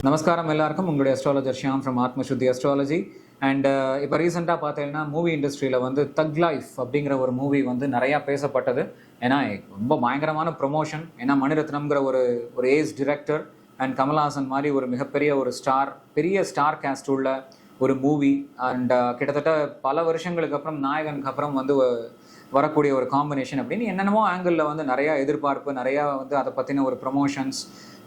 நமஸ்காரம் எல்லாருக்கும். உங்களுடைய astrologer Shyam from Aathmasuddhi astrology. And இப்போ ரீசெண்டாக பார்த்தீங்கன்னா மூவி இண்டஸ்ட்ரியில் வந்து தக் லைஃப் அப்படிங்கிற ஒரு மூவி வந்து நிறையா பேசப்பட்டது. ஏன்னா ரொம்ப பயங்கரமான ப்ரொமோஷன். ஏன்னா மணிரத்னம்ங்கிற ஒரு ஏஜ் டிரெக்டர் அண்ட் கமல்ஹாசன் மாதிரி ஒரு மிகப்பெரிய ஒரு பெரிய ஸ்டார் கேஸ்ட் உள்ள ஒரு மூவி. அண்ட் கிட்டத்தட்ட பல வருஷங்களுக்கு அப்புறம் நாயகனுக்கு அப்புறம் வந்து வரக்கூடிய ஒரு காம்பினேஷன் அப்படின்னு என்னென்னமோ ஆங்கிளில் வந்து நிறையா எதிர்பார்ப்பு, நிறையா வந்து அதை பற்றின ஒரு ப்ரொமோஷன்ஸ்,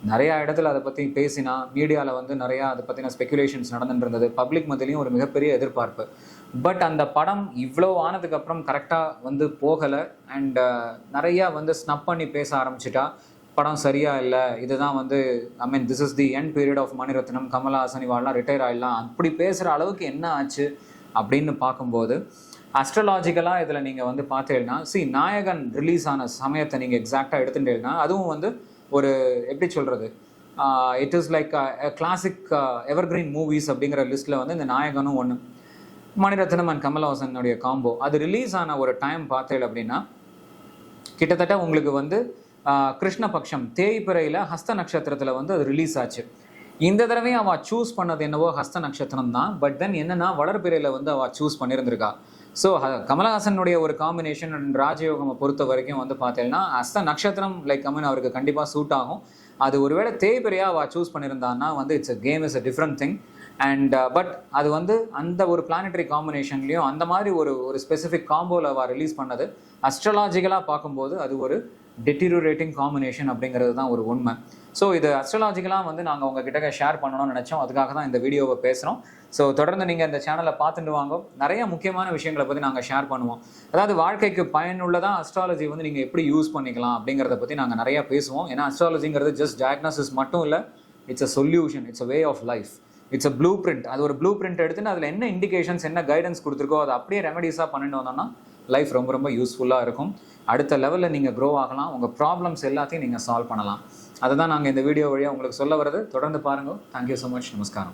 நிறையா இடத்துல அதை பற்றி பேசினா மீடியாவில் வந்து நிறையா அதை பற்றின ஸ்பெக்குலேஷன்ஸ் நடந்துட்டு இருந்தது. பப்ளிக் மத்தியிலையும் ஒரு மிகப்பெரிய எதிர்பார்ப்பு. பட் அந்த படம் இவ்வளோ ஆனதுக்கப்புறம் கரெக்டாக வந்து போகலை. அண்ட் நிறையா வந்து ஸ்னப் பண்ணி பேச ஆரம்பிச்சிட்டா படம் சரியாக இல்லை, இதுதான் வந்து this is the end period of Mani Ratnam, Kamal Haasan இவாள்லாம் ரிட்டையர் ஆகிடலாம், அப்படி பேசுகிற அளவுக்கு என்ன ஆச்சு அப்படின்னு பார்க்கும்போது அஸ்ட்ராலாஜிக்கலாக இதில் நீங்கள் வந்து பார்த்தீங்கன்னா நாயகன் ரிலீஸ் ஆன சமயத்தை நீங்கள் எக்ஸாக்டாக எடுத்துட்டீங்கன்னா அதுவும் வந்து ஒரு எப்படி சொல்கிறது, it is like classic evergreen movies அப்படிங்கிற லிஸ்ட்டில் வந்து இந்த நாயகனும் ஒன்று. மணிரத்னம் அண்ட் கமல்ஹாசனுடைய காம்போ அது ரிலீஸ் ஆன ஒரு டைம் பார்த்தீங்க அப்படின்னா கிட்டத்தட்ட உங்களுக்கு வந்து கிருஷ்ணபக்ஷம் தேய்பிறையில் ஹஸ்த நட்சத்திரத்தில் வந்து அது ரிலீஸ் ஆச்சு. இந்த தடவையும் அவள் சூஸ் பண்ணது என்னவோ ஹஸ்த நட்சத்திரம் தான். பட் தென் என்னன்னா வளர்பிறையில் வந்து அவள் சூஸ் பண்ணியிருந்திருக்கா. ஸோ கமல்ஹாசனுடைய ஒரு காம்பினேஷன் அண்ட் ராஜயோகம் பொறுத்த வரைக்கும் வந்து பார்த்தீங்கன்னா ஹஸ்த நட்சத்திரம் அவருக்கு கண்டிப்பாக சூட் ஆகும். அது ஒருவேளை தேய்பிறையாக அவள் சூஸ் பண்ணியிருந்தான்னா வந்து it's is a different thing. And but அது வந்து அந்த ஒரு பிளானட்டரி காம்பினேஷன்லேயும் அந்த மாதிரி ஒரு ஸ்பெசிஃபிக் காம்போவில் அவள் ரிலீஸ் பண்ணது அஸ்ட்ராலாஜிக்கலாக பார்க்கும்போது அது ஒரு டெட்டீரியோரேட்டிங் காம்பினேஷன் அப்படிங்கிறது தான் ஒரு உண்மை. ஸோ இது அஸ்ட்ராலாஜிக்கலாக வந்து நாங்கள் உங்ககிட்ட ஷேர் பண்ணணும்னு நினச்சோம். அதுக்காக தான் இந்த வீடியோவை பேசுகிறோம். ஸோ தொடர்ந்து நீங்கள் இந்த சேனலை பார்த்துட்டு வாங்க. நிறைய முக்கியமான விஷயங்களை பற்றி நாங்கள் ஷேர் பண்ணுவோம். அதாவது வாழ்க்கைக்கு பயனுள்ளதாக அஸ்ட்ராலஜி வந்து நீங்கள் எப்படி யூஸ் பண்ணிக்கலாம் அப்படிங்கிறத பற்றி நாங்கள் நிறையா பேசுவோம். ஏன்னா அஸ்ட்ராலஜிங்கிறது ஜஸ்ட் டயக்னோசிஸ் மட்டும் இல்லை, it's a solution, it's a way of life, it's a blueprint. அது ஒரு ப்ளூ பிரிண்ட் எடுத்துன்னு அதில் என்ன இண்டிகேஷன்ஸ், என்ன கைடன்ஸ் கொடுத்துருக்கோ அதை அப்படியே ரெமெடிஸாக பண்ணிட்டு வந்தோம்னா லைஃப் ரொம்ப ரொம்ப யூஸ்ஃபுல்லாக இருக்கும். அடுத்த லெவலில் நீங்கள் க்ரோ ஆகலாம். உங்கள் ப்ராப்ளம்ஸ் எல்லாத்தையும் நீங்கள் சால்வ் பண்ணலாம். அதை தான் நாங்கள் இந்த வீடியோ வழியாக உங்களுக்கு சொல்ல வரது. தொடர்ந்து பாருங்கள். Thank you so much. நமஸ்காரம்.